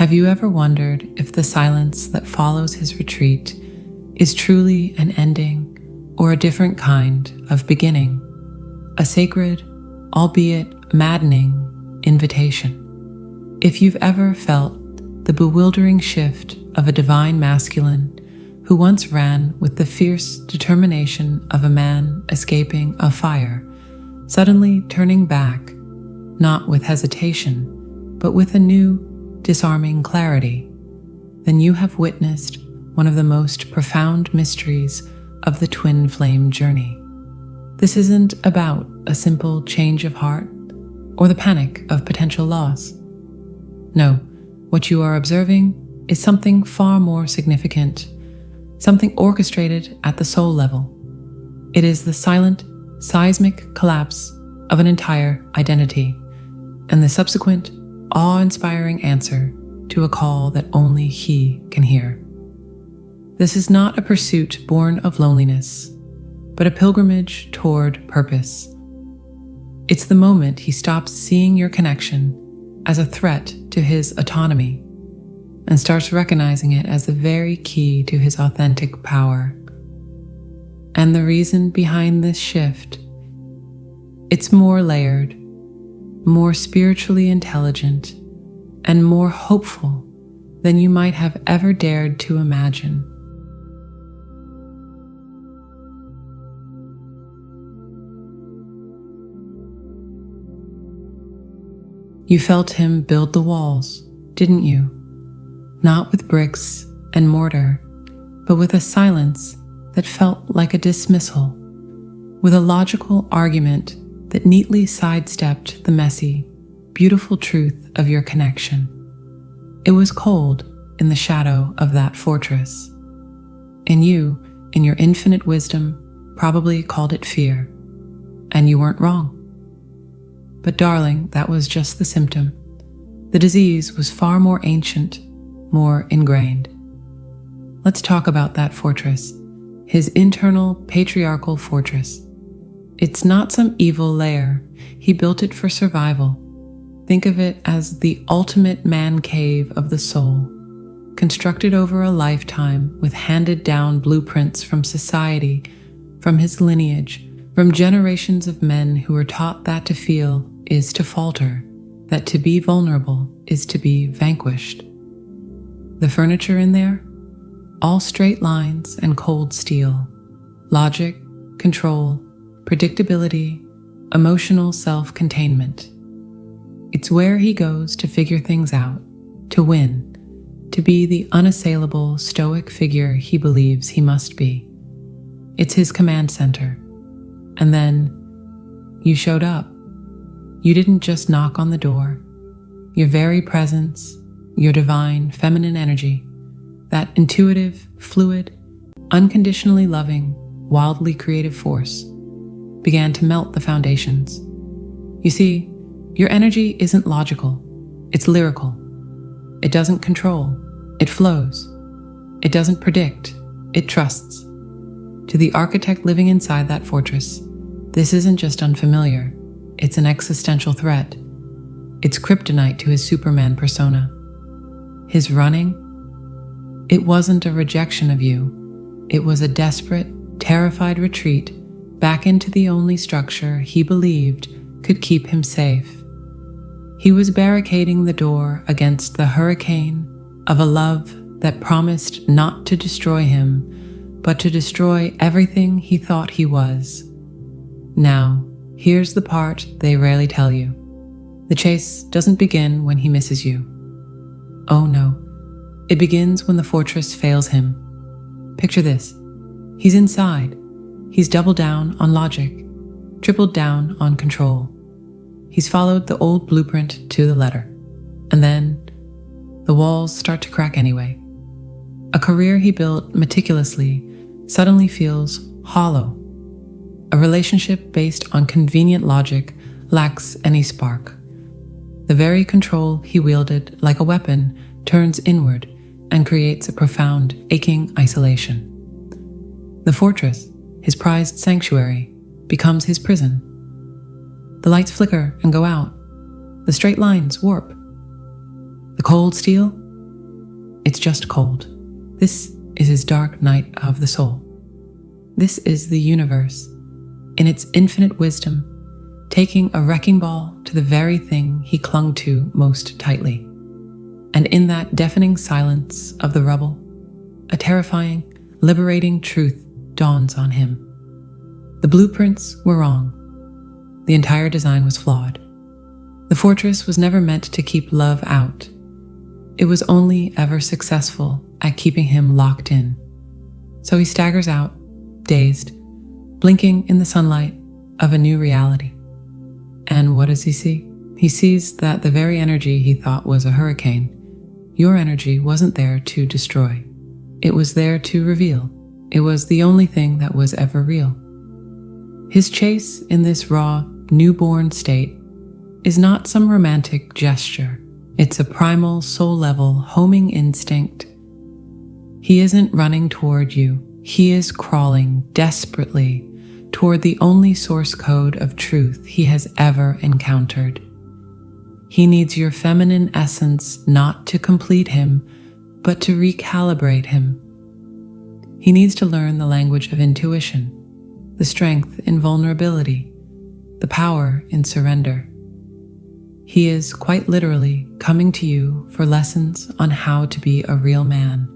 Have you ever wondered if the silence that follows his retreat is truly an ending or a different kind of beginning? A sacred, albeit maddening, invitation. If you've ever felt the bewildering shift of a divine masculine who once ran with the fierce determination of a man escaping a fire, suddenly turning back, not with hesitation, but with a new, disarming clarity, then you have witnessed one of the most profound mysteries of the twin flame journey. This isn't about a simple change of heart or the panic of potential loss. No, what you are observing is something far more significant, something orchestrated at the soul level. It is the silent, seismic collapse of an entire identity, and the subsequent, awe-inspiring answer to a call that only he can hear. This is not a pursuit born of loneliness, but a pilgrimage toward purpose. It's the moment he stops seeing your connection as a threat to his autonomy and starts recognizing it as the very key to his authentic power. And the reason behind this shift, it's more layered, more spiritually intelligent, and more hopeful than you might have ever dared to imagine. You felt him build the walls, didn't you? Not with bricks and mortar, but with a silence that felt like a dismissal, with a logical argument that neatly sidestepped the messy, beautiful truth of your connection. It was cold in the shadow of that fortress, and you, in your infinite wisdom, probably called it fear, and you weren't wrong. But darling, that was just the symptom. The disease was far more ancient, more ingrained. Let's talk about that fortress, his internal patriarchal fortress. It's not some evil lair. He built it for survival. Think of it as the ultimate man cave of the soul, constructed over a lifetime with handed down blueprints from society, from his lineage, from generations of men who were taught that to feel is to falter, that to be vulnerable is to be vanquished. The furniture in there? All straight lines and cold steel. Logic, control, predictability, emotional self-containment. It's where he goes to figure things out, to win, to be the unassailable, stoic figure he believes he must be. It's his command center. And then you showed up. You didn't just knock on the door. Your very presence, your divine feminine energy, that intuitive, fluid, unconditionally loving, wildly creative force, began to melt the foundations. You see, your energy isn't logical, it's lyrical. It doesn't control, it flows. It doesn't predict, it trusts. To the architect living inside that fortress, this isn't just unfamiliar, it's an existential threat. It's kryptonite to his Superman persona. His running? It wasn't a rejection of you. It was a desperate, terrified retreat back into the only structure he believed could keep him safe. He was barricading the door against the hurricane of a love that promised not to destroy him, but to destroy everything he thought he was. Now, here's the part they rarely tell you. The chase doesn't begin when he misses you. Oh no, it begins when the fortress fails him. Picture this. He's inside. He's doubled down on logic, tripled down on control. He's followed the old blueprint to the letter. And then the walls start to crack anyway. A career he built meticulously suddenly feels hollow. A relationship based on convenient logic lacks any spark. The very control he wielded like a weapon turns inward and creates a profound, aching isolation. The fortress, his prized sanctuary, becomes his prison. The lights flicker and go out. The straight lines warp. The cold steel, it's just cold. This is his dark night of the soul. This is the universe, in its infinite wisdom, taking a wrecking ball to the very thing he clung to most tightly. And in that deafening silence of the rubble, a terrifying, liberating truth dawns on him. The blueprints were wrong. The entire design was flawed. The fortress was never meant to keep love out. It was only ever successful at keeping him locked in. So he staggers out, dazed, blinking in the sunlight of a new reality. And what does he see? He sees that the very energy he thought was a hurricane, your energy, wasn't there to destroy. It was there to reveal. It was the only thing that was ever real. His chase in this raw, newborn state is not some romantic gesture. It's a primal, soul-level, homing instinct. He isn't running toward you. He is crawling desperately toward the only source code of truth he has ever encountered. He needs your feminine essence not to complete him, but to recalibrate him. He needs to learn the language of intuition, the strength in vulnerability, the power in surrender. He is quite literally coming to you for lessons on how to be a real man,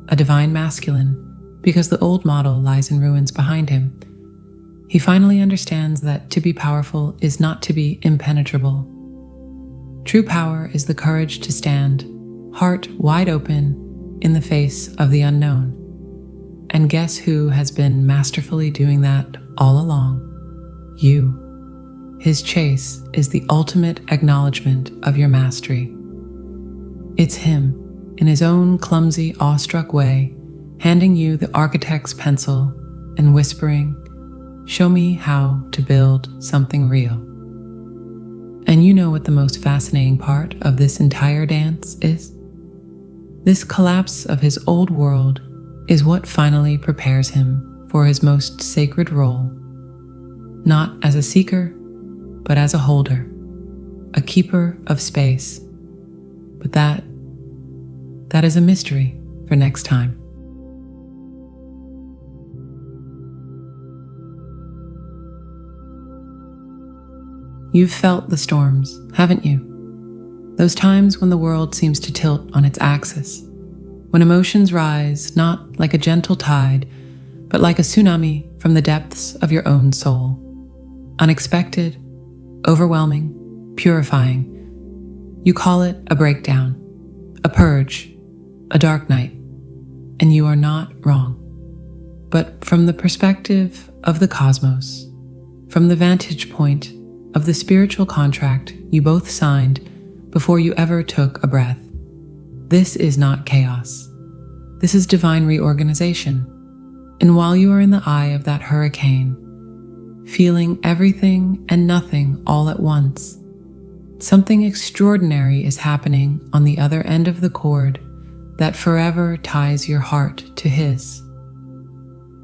a divine masculine, because the old model lies in ruins behind him. He finally understands that to be powerful is not to be impenetrable. True power is the courage to stand, heart wide open, in the face of the unknown. And guess who has been masterfully doing that all along? You. His chase is the ultimate acknowledgement of your mastery. It's him, in his own clumsy, awestruck way, handing you the architect's pencil and whispering, "Show me how to build something real." And you know what the most fascinating part of this entire dance is? This collapse of his old world is what finally prepares him for his most sacred role, not as a seeker, but as a holder, a keeper of space. But that is a mystery for next time. You've felt the storms, haven't you? Those times when the world seems to tilt on its axis, when emotions rise not like a gentle tide, but like a tsunami from the depths of your own soul. Unexpected, overwhelming, purifying. You call it a breakdown, a purge, a dark night, and you are not wrong. But from the perspective of the cosmos, from the vantage point of the spiritual contract you both signed before you ever took a breath, this is not chaos. This is divine reorganization. And while you are in the eye of that hurricane, feeling everything and nothing all at once, something extraordinary is happening on the other end of the cord that forever ties your heart to his.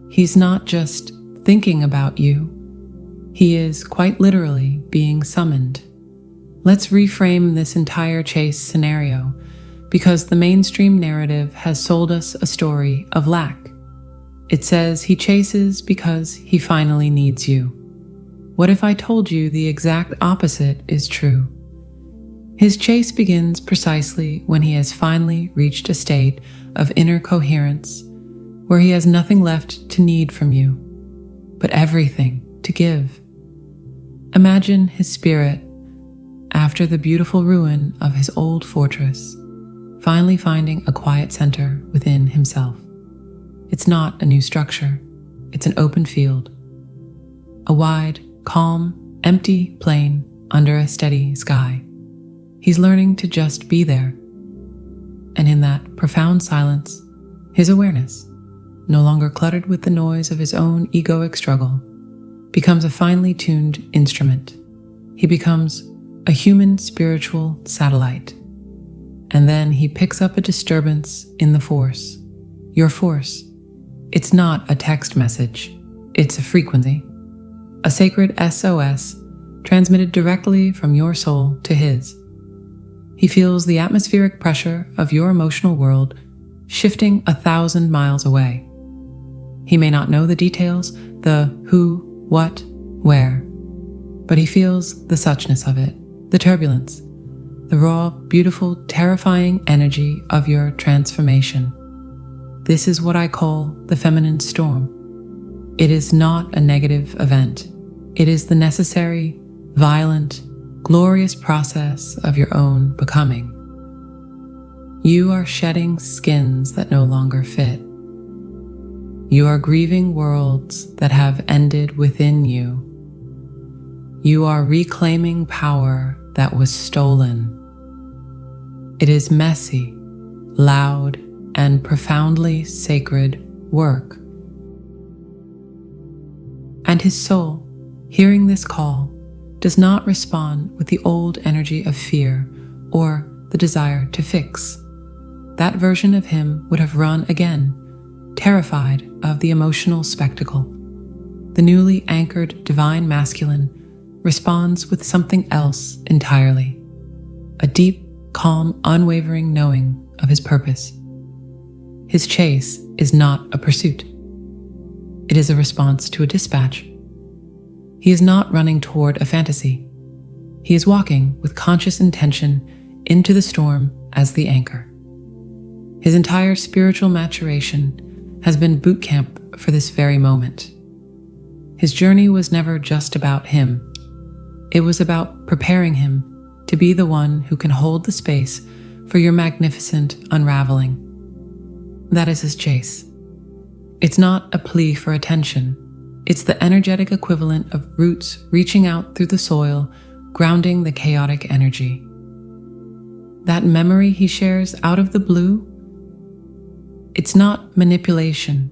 He's not just thinking about you. He is quite literally being summoned. Let's reframe this entire chase scenario, because the mainstream narrative has sold us a story of lack. It says he chases because he finally needs you. What if I told you the exact opposite is true? His chase begins precisely when he has finally reached a state of inner coherence, where he has nothing left to need from you, but everything to give. Imagine his spirit, after the beautiful ruin of his old fortress, finally finding a quiet center within himself. It's not a new structure, it's an open field. A wide, calm, empty plain under a steady sky. He's learning to just be there. And in that profound silence, his awareness, no longer cluttered with the noise of his own egoic struggle, becomes a finely tuned instrument. He becomes a human spiritual satellite. And then he picks up a disturbance in the force. Your force. It's not a text message. It's a frequency. A sacred SOS transmitted directly from your soul to his. He feels the atmospheric pressure of your emotional world shifting 1,000 miles away. He may not know the details, the who, what, where, but he feels the suchness of it, the turbulence, the raw, beautiful, terrifying energy of your transformation. This is what I call the feminine storm. It is not a negative event. It is the necessary, violent, glorious process of your own becoming. You are shedding skins that no longer fit. You are grieving worlds that have ended within you. You are reclaiming power that was stolen. It is messy, loud, and profoundly sacred work. And his soul, hearing this call, does not respond with the old energy of fear or the desire to fix. That version of him would have run again, terrified of the emotional spectacle. The newly anchored divine masculine responds with something else entirely, a deep, calm, unwavering knowing of his purpose. His chase is not a pursuit. It is a response to a dispatch. He is not running toward a fantasy. He is walking with conscious intention into the storm as the anchor. His entire spiritual maturation has been boot camp for this very moment. His journey was never just about him. It was about preparing him to be the one who can hold the space for your magnificent unraveling. That is his chase. It's not a plea for attention. It's the energetic equivalent of roots reaching out through the soil, grounding the chaotic energy. That memory he shares out of the blue, it's not manipulation.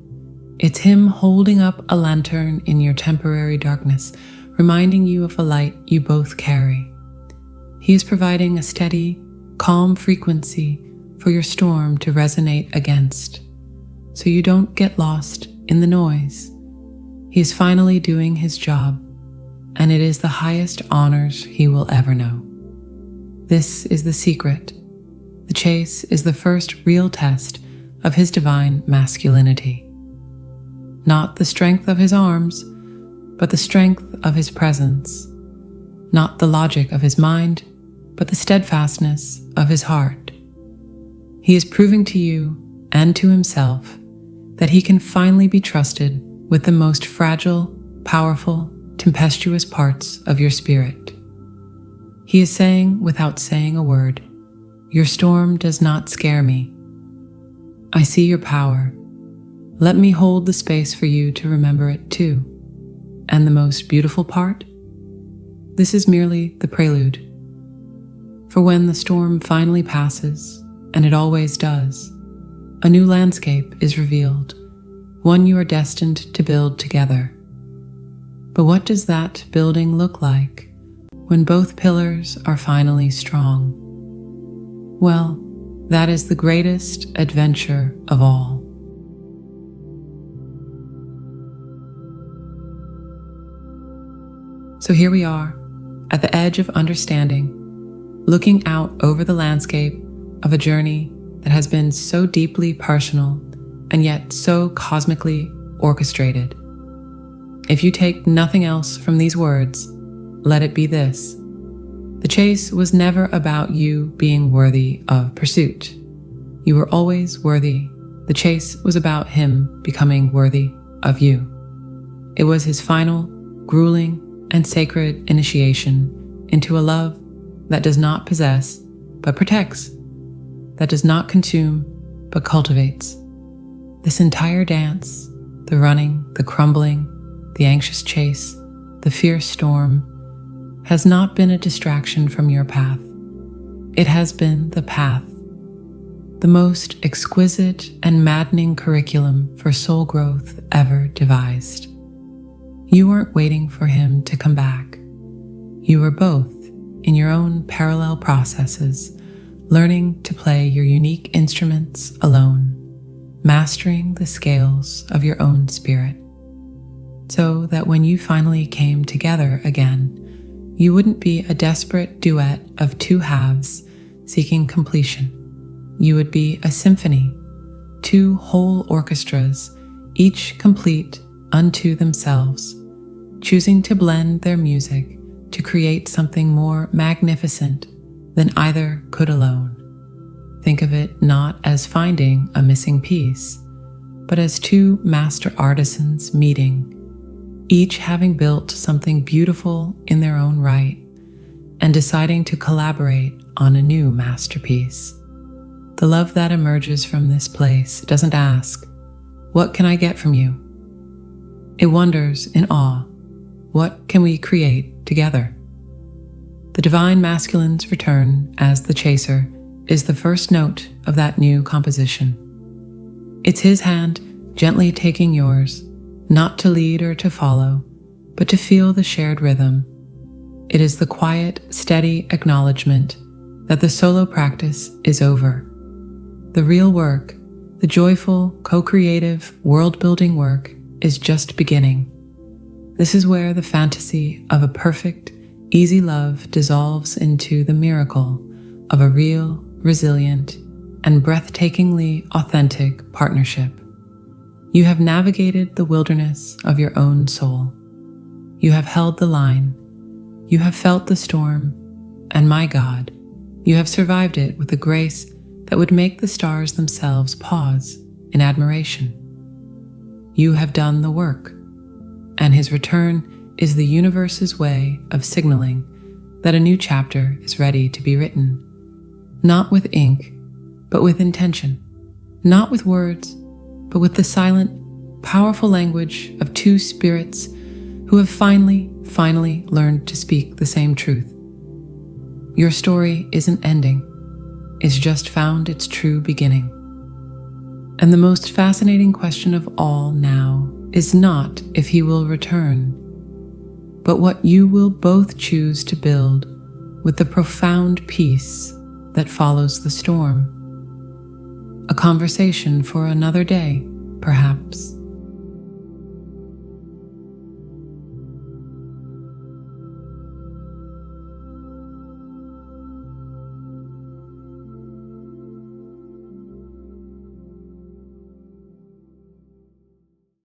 It's him holding up a lantern in your temporary darkness, reminding you of a light you both carry. He is providing a steady, calm frequency for your storm to resonate against, so you don't get lost in the noise. He is finally doing his job, and it is the highest honors he will ever know. This is the secret. The chase is the first real test of his divine masculinity. Not the strength of his arms, but the strength of his presence. Not the logic of his mind, but the steadfastness of his heart. He is proving to you and to himself that he can finally be trusted with the most fragile, powerful, tempestuous parts of your spirit. He is saying, without saying a word, "Your storm does not scare me. I see your power. Let me hold the space for you to remember it too. And the most beautiful part? This is merely the prelude. For when the storm finally passes, and it always does, a new landscape is revealed, one you are destined to build together. But what does that building look like when both pillars are finally strong? Well, that is the greatest adventure of all. So here we are, at the edge of understanding, looking out over the landscape of a journey that has been so deeply personal and yet so cosmically orchestrated. If you take nothing else from these words, let it be this. The chase was never about you being worthy of pursuit. You were always worthy. The chase was about him becoming worthy of you. It was his final, grueling, and sacred initiation into a love that does not possess, but protects, that does not consume, but cultivates. This entire dance, the running, the crumbling, the anxious chase, the fierce storm, has not been a distraction from your path. It has been the path, the most exquisite and maddening curriculum for soul growth ever devised. You weren't waiting for him to come back. You were both, in your own parallel processes, learning to play your unique instruments alone, mastering the scales of your own spirit, so that when you finally came together again, you wouldn't be a desperate duet of two halves seeking completion. You would be a symphony, two whole orchestras, each complete unto themselves, choosing to blend their music to create something more magnificent than either could alone. Think of it not as finding a missing piece, but as two master artisans meeting, each having built something beautiful in their own right and deciding to collaborate on a new masterpiece. The love that emerges from this place doesn't ask, "What can I get from you?" It wonders in awe, "What can we create together?" The divine masculine's return as the chaser is the first note of that new composition. It's his hand gently taking yours, not to lead or to follow, but to feel the shared rhythm. It is the quiet, steady acknowledgement that the solo practice is over. The real work, the joyful, co-creative, world-building work, is just beginning. This is where the fantasy of a perfect, easy love dissolves into the miracle of a real, resilient, and breathtakingly authentic partnership. You have navigated the wilderness of your own soul. You have held the line. You have felt the storm, and my God, you have survived it with a grace that would make the stars themselves pause in admiration. You have done the work, and his return is the universe's way of signaling that a new chapter is ready to be written, not with ink, but with intention, not with words, but with the silent, powerful language of two spirits who have finally learned to speak the same truth. Your story isn't ending, it's just found its true beginning. And the most fascinating question of all now is not if he will return, but what you will both choose to build with the profound peace that follows the storm. A conversation for another day, perhaps.